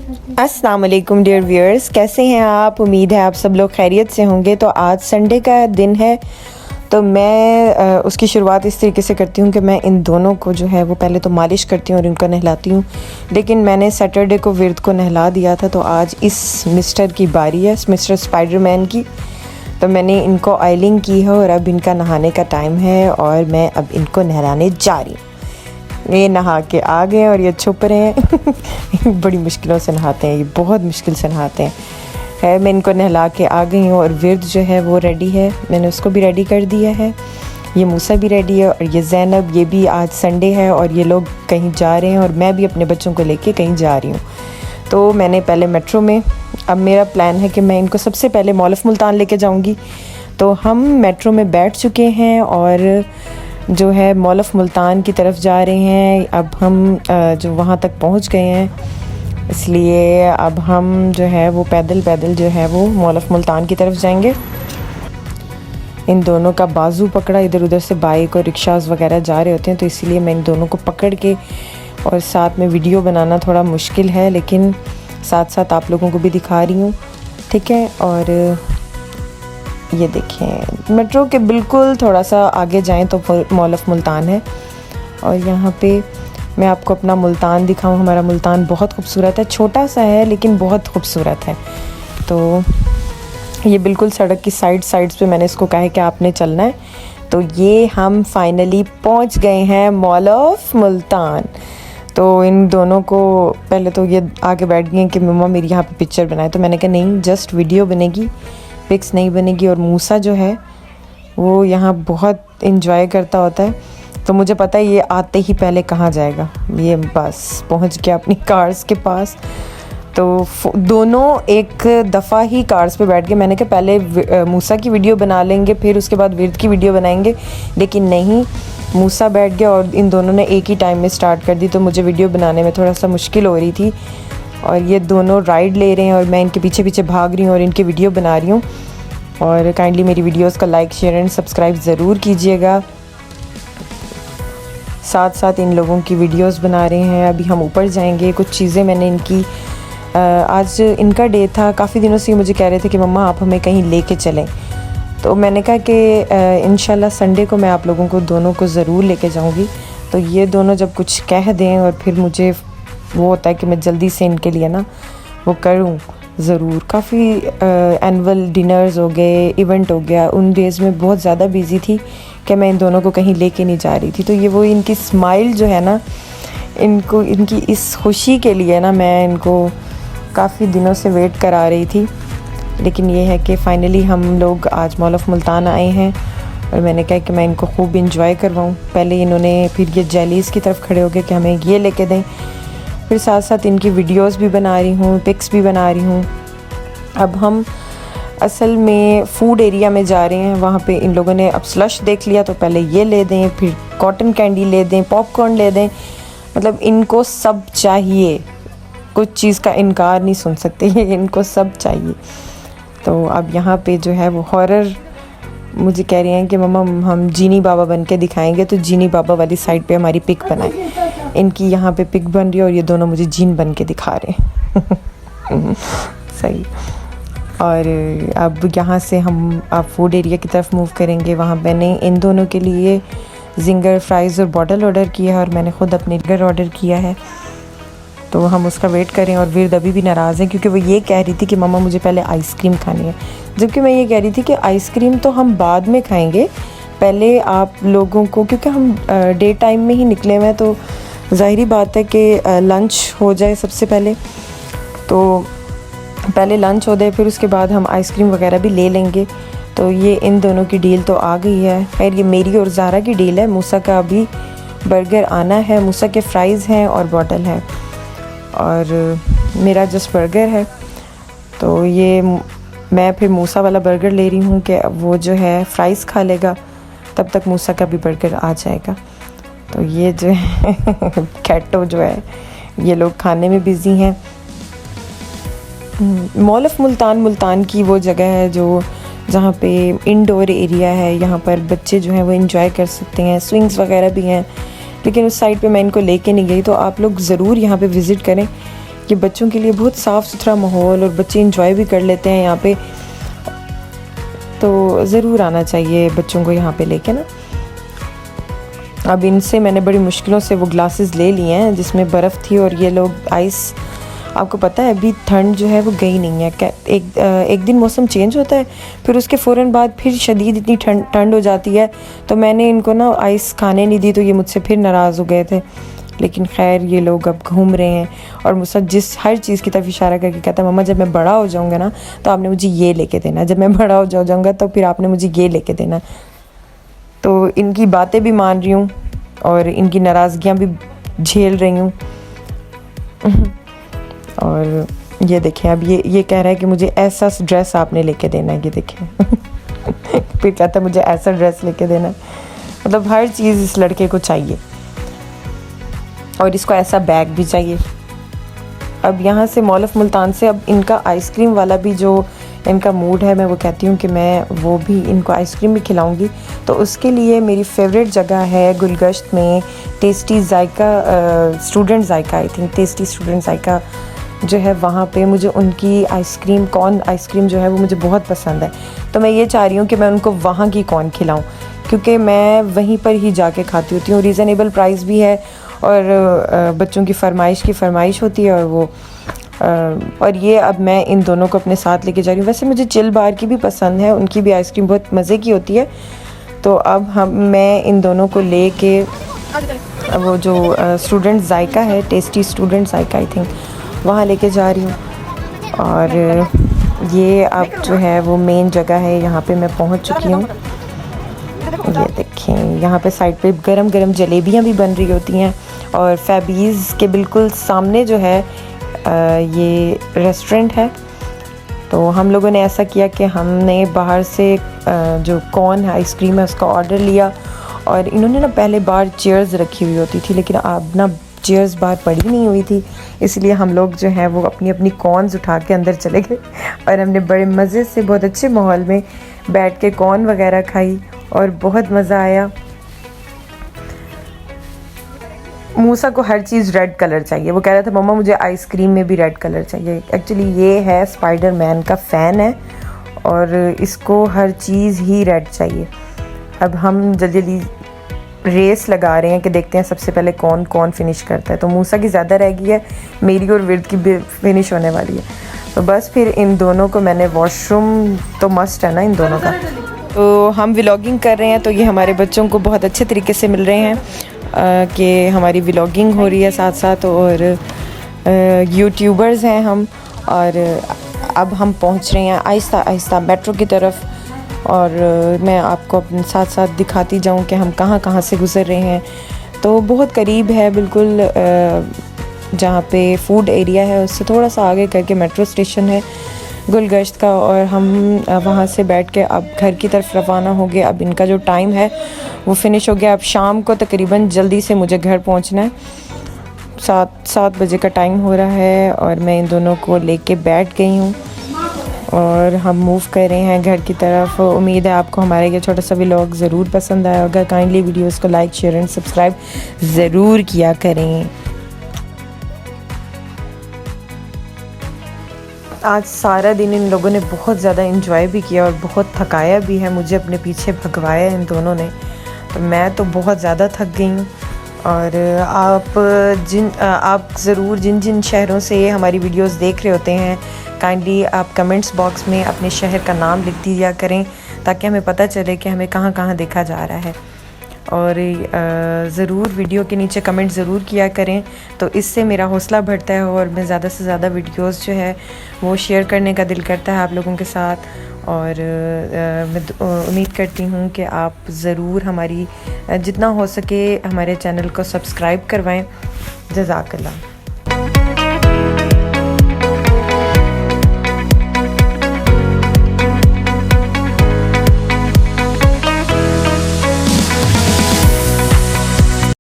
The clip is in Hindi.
अस्सलाम वालेकुम डियर व्यूअर्स, कैसे हैं आप? उम्मीद है आप सब लोग खैरियत से होंगे। तो आज संडे का दिन है, तो मैं उसकी शुरुआत इस तरीके से करती हूँ कि मैं इन दोनों को जो है वो पहले तो मालिश करती हूँ और इनको नहलाती हूँ। लेकिन मैंने सैटरडे को विर्द को नहला दिया था, तो आज इस मिस्टर की बारी है, मिस्टर स्पाइडरमैन की। तो मैंने इनको ऑयलिंग की है और अब इनका नहाने का टाइम है और मैं अब इनको नहलाने जा रही हूँ। ये नहा के आ गए और ये छुप रहे हैं बड़ी मुश्किलों से नहाते हैं, ये बहुत मुश्किल से नहाते हैं। मैं इनको नहला के आ गई हूँ और विर्द जो है वो रेडी है, मैंने उसको भी रेडी कर दिया है। ये मूसा भी रेडी है और ये ज़ैनब, ये भी आज संडे है और ये लोग कहीं जा रहे हैं और मैं भी अपने बच्चों को लेके कहीं जा रही हूँ। तो मैंने पहले मेट्रो में, अब मेरा प्लान है कि मैं इनको सबसे पहले मॉल ऑफ मुल्तान लेके जाऊँगी। तो हम मेट्रो में बैठ चुके हैं और जो है मॉल ऑफ मुल्तान की तरफ जा रहे हैं। अब हम जो वहाँ तक पहुँच गए हैं, इसलिए अब हम जो है वो पैदल जो है वो मॉल ऑफ मुल्तान की तरफ जाएंगे। इन दोनों का बाजू पकड़ा, इधर उधर से बाइक और रिक्शास वगैरह जा रहे होते हैं, तो इसीलिए मैं इन दोनों को पकड़ के और साथ में वीडियो बनाना थोड़ा मुश्किल है, लेकिन साथ साथ आप लोगों को भी दिखा रही हूँ, ठीक है। और ये देखें, मेट्रो के बिल्कुल थोड़ा सा आगे जाएं तो मॉल ऑफ मुल्तान है और यहाँ पे मैं आपको अपना मुल्तान दिखाऊं। हमारा मुल्तान बहुत खूबसूरत है, छोटा सा है लेकिन बहुत खूबसूरत है। तो ये बिल्कुल सड़क की साइड्स पे मैंने इसको कहा है कि आपने चलना है। तो ये हम फाइनली पहुँच गए हैं मॉल ऑफ मुल्तान। तो इन दोनों को पहले तो ये आगे बैठ गए कि मम्मा मेरी यहाँ पे पिक्चर बनाए, तो मैंने कहा नहीं, जस्ट वीडियो बनेगी, पिक्स नहीं बनेगी। और मूसा जो है वो यहाँ बहुत इंजॉय करता होता है, तो मुझे पता है ये आते ही पहले कहाँ जाएगा। ये बस पहुँच गया अपनी कार्स के पास। तो दोनों एक दफ़ा ही कार्स पे बैठ गए। मैंने कहा पहले मूसा की वीडियो बना लेंगे, फिर उसके बाद विर्द की वीडियो बनाएंगे, लेकिन नहीं, मूसा बैठ गया और इन दोनों ने एक ही टाइम में स्टार्ट कर दी। तो मुझे वीडियो बनाने में थोड़ा सा मुश्किल हो रही थी और ये दोनों राइड ले रहे हैं और मैं इनके पीछे पीछे भाग रही हूँ और इनकी वीडियो बना रही हूँ। और काइंडली मेरी वीडियोस का लाइक, शेयर एंड सब्सक्राइब ज़रूर कीजिएगा। साथ साथ इन लोगों की वीडियोस बना रहे हैं। अभी हम ऊपर जाएंगे। कुछ चीज़ें मैंने इनकी, आज इनका डे था, काफ़ी दिनों से मुझे कह रहे थे कि मम्मा आप हमें कहीं लेके चलें। तो मैंने कहा कि इंशाल्लाह संडे को मैं आप लोगों को दोनों को ज़रूर लेके जाऊँगी। तो ये दोनों जब कुछ कह दें और फिर मुझे वो होता है कि मैं जल्दी से इनके लिए ना वो करूं ज़रूर। काफ़ी एनुअल डिनर्स हो गए, इवेंट हो गया, उन डेज़ में बहुत ज़्यादा बिज़ी थी कि मैं इन दोनों को कहीं लेके नहीं जा रही थी। तो ये वो इनकी स्माइल जो है ना, इनको इनकी इस खुशी के लिए ना मैं इनको काफ़ी दिनों से वेट करा रही थी। लेकिन ये है कि फ़ाइनली हम लोग आज मॉल ऑफ मुल्तान आए हैं और मैंने कहा कि मैं इनको खूब इंजॉय करवाऊँ। पहले इन्होंने, फिर ये जेलीज़ की तरफ खड़े हो गए कि हमें ये लेके दें, फिर साथ साथ इनकी वीडियोस भी बना रही हूँ, पिक्स भी बना रही हूँ। अब हम असल में फूड एरिया में जा रहे हैं। वहाँ पे इन लोगों ने अब स्लश देख लिया, तो पहले ये ले दें, फिर कॉटन कैंडी ले दें, पॉपकॉर्न ले दें, मतलब इनको सब चाहिए, कुछ चीज़ का इनकार नहीं सुन सकते, इनको सब चाहिए। तो अब यहाँ पे जो है वो हॉरर, मुझे कह रही हैं कि मम्मा हम जीनी बाबा बन के दिखाएँगे, तो जीनी बाबा वाली साइड पे हमारी पिक बनाए। इनकी यहाँ पे पिक बन रही है और ये दोनों मुझे जीन बन के दिखा रहे हैं सही। और अब यहाँ से हम आप फूड एरिया की तरफ मूव करेंगे। वहाँ मैंने इन दोनों के लिए जिंगर फ्राइज़ और बॉटल ऑर्डर किया है और मैंने ख़ुद अपने घर ऑर्डर किया है। तो हम उसका वेट करें। और विर्द अभी भी नाराज़ है क्योंकि वो ये कह रही थी कि मम्मा मुझे पहले आइसक्रीम खानी है, जबकि मैं ये कह रही थी कि आइसक्रीम तो हम बाद में खाएँगे, पहले आप लोगों को, क्योंकि हम डे टाइम में ही निकले हुए हैं, तो ज़ाहिरी बात है कि लंच हो जाए सबसे पहले। तो पहले लंच हो जाए, फिर उसके बाद हम आइसक्रीम वगैरह भी ले लेंगे। तो ये इन दोनों की डील तो आ गई है। खैर ये मेरी और ज़ारा की डील है। मूसा का अभी बर्गर आना है, मूसा के फ्राइज़ हैं और बॉटल है और मेरा जस्ट बर्गर है। तो ये मैं फिर मूसा वाला बर्गर ले रही हूँ कि वो जो है फ्राइज़ खा लेगा, तब तक मूसा का भी बर्गर आ जाएगा। तो ये जो है कैटो जो है, ये लोग खाने में बिज़ी हैं। मॉल ऑफ मुल्तान की वो जगह है जो जहाँ पे इंडोर एरिया है, यहाँ पर बच्चे जो हैं वो एंजॉय कर सकते हैं, स्विंग्स वगैरह भी हैं, लेकिन उस साइड पे मैं इनको लेके नहीं गई। तो आप लोग ज़रूर यहाँ पे विज़िट करें, कि बच्चों के लिए बहुत साफ़ सुथरा माहौल और बच्चे इंजॉय भी कर लेते हैं यहाँ पे, तो ज़रूर आना चाहिए बच्चों को यहाँ पे लेके ना। अब इनसे मैंने बड़ी मुश्किलों से वो ग्लासेस ले लिए हैं जिसमें बर्फ़ थी, और ये लोग आइस, आपको पता है अभी ठंड जो है वो गई नहीं है। एक दिन मौसम चेंज होता है, फिर उसके फ़ौरन बाद फिर शदीद इतनी ठंड हो जाती है, तो मैंने इनको ना आइस खाने नहीं दी, तो ये मुझसे फिर नाराज़ हो गए थे। लेकिन खैर ये लोग अब घूम रहे हैं, और मुझसे जिस हर चीज़ की तरफ इशारा करके कहता है मम्मा जब मैं बड़ा हो जाऊँगा ना तो आपने मुझे ये लेके देना, जब मैं बड़ा हो जाऊँगा तो फिर आपने मुझे ये लेके देना। तो इनकी बातें भी मान रही हूँ और इनकी नाराज़गियाँ भी झेल रही हूँ। और ये देखें, अब ये कह रहा है कि मुझे ऐसा ड्रेस आपने लेके देना है, ये देखें। फिर कहता है मुझे ऐसा ड्रेस लेके देना है। मतलब हर चीज़ इस लड़के को चाहिए, और इसको ऐसा बैग भी चाहिए। अब यहाँ से मॉल ऑफ मुल्तान से अब इनका आइसक्रीम वाला भी जो इनका मूड है, मैं वो कहती हूँ कि मैं वो भी इनको आइसक्रीम भी खिलाऊंगी। तो उसके लिए मेरी फेवरेट जगह है गुलगश्त में tasty Zaika, student Zaika, I think tasty student Zaika जो है, वहाँ पे मुझे उनकी आइसक्रीम, कॉर्न आइसक्रीम जो है वो मुझे बहुत पसंद है। तो मैं ये चाह रही हूँ कि मैं उनको वहाँ की कॉर्न खिलाऊँ, क्योंकि मैं वहीं पर ही जाके खाती होती हूँ। रीज़नेबल प्राइस भी है, और बच्चों की फरमाइश होती है, और वो और ये अब मैं इन दोनों को अपने साथ लेके जा रही हूँ। वैसे मुझे चिल बार की भी पसंद है, उनकी भी आइसक्रीम बहुत मज़े की होती है। तो अब मैं इन दोनों को लेके वो जो स्टूडेंट जायका है, tasty student Zaika I think, वहाँ लेके जा रही हूँ। और ये अब जो है वो मेन जगह है, यहाँ पे मैं पहुँच चुकी हूँ। ये देखें, यहाँ पे साइड पे गरम गरम जलेबियाँ भी बन रही होती हैं, और फैबीज़ के बिल्कुल सामने जो है ये रेस्टोरेंट है। तो हम लोगों ने ऐसा किया कि हमने बाहर से जो कॉर्न आइसक्रीम है उसका ऑर्डर लिया, और इन्होंने ना पहले बाहर चेयर्स रखी हुई होती थी, लेकिन अब ना चेयर्स बाहर पड़ी नहीं हुई थी, इसलिए हम लोग जो है वो अपनी अपनी कॉर्न्स उठा के अंदर चले गए, और हमने बड़े मज़े से बहुत अच्छे माहौल में बैठ के कॉर्न वगैरह खाई, और बहुत मज़ा आया। मूसा को हर चीज़ रेड कलर चाहिए, वो कह रहा था मम्मा मुझे आइसक्रीम में भी रेड कलर चाहिए। एक्चुअली ये है स्पाइडरमैन का फ़ैन है, और इसको हर चीज़ ही रेड चाहिए। अब हम जल्दी जल्दी रेस लगा रहे हैं कि देखते हैं सबसे पहले कौन कौन फिनिश करता है। तो मूसा की ज़्यादा रह गई है, मेरी और विर्द की भी फिनिश होने वाली है। तो बस फिर इन दोनों को मैंने, वॉशरूम तो मस्ट है ना इन दोनों का। तो हम व्लॉगिंग कर रहे हैं, तो ये हमारे बच्चों को बहुत अच्छे तरीके से मिल रहे हैं कि हमारी व्लॉगिंग हो रही है साथ साथ, और यूट्यूबर्स हैं हम। और अब हम पहुंच रहे हैं आहिस्ता आहिस्ता मेट्रो की तरफ, और मैं आपको अपने साथ साथ दिखाती जाऊं कि हम कहाँ कहाँ से गुज़र रहे हैं। तो बहुत करीब है बिल्कुल, जहाँ पे फूड एरिया है उससे थोड़ा सा आगे करके मेट्रो स्टेशन है गुलगश्त का, और हम वहाँ से बैठ के अब घर की तरफ रवाना हो गए। अब इनका जो टाइम है वो फिनिश हो गया। अब शाम को तकरीबन जल्दी से मुझे घर पहुँचना है, 7 बजे का टाइम हो रहा है, और मैं इन दोनों को लेके बैठ गई हूँ, और हम मूव कर रहे हैं घर की तरफ। उम्मीद है आपको हमारे ये छोटा सा व्लॉग ज़रूर पसंद आया होगा। काइंडली वीडियोज़ को लाइक, शेयर एंड सब्सक्राइब ज़रूर किया करें। आज सारा दिन इन लोगों ने बहुत ज़्यादा इंजॉय भी किया, और बहुत थकाया भी है, मुझे अपने पीछे भगवाया इन दोनों ने। तो मैं तो बहुत ज़्यादा थक गई हूँ। और आप ज़रूर जिन जिन शहरों से हमारी वीडियोस देख रहे होते हैं, काइंडली आप कमेंट्स बॉक्स में अपने शहर का नाम लिख दिया करें, ताकि हमें पता चले कि हमें कहाँ कहाँ देखा जा रहा है। और ज़रूर वीडियो के नीचे कमेंट ज़रूर किया करें, तो इससे मेरा हौसला बढ़ता है, और मैं ज़्यादा से ज़्यादा वीडियोस जो है वो शेयर करने का दिल करता है आप लोगों के साथ। और मैं उम्मीद करती हूँ कि आप ज़रूर हमारी जितना हो सके हमारे चैनल को सब्सक्राइब करवाएं। जज़ाकल्लाह।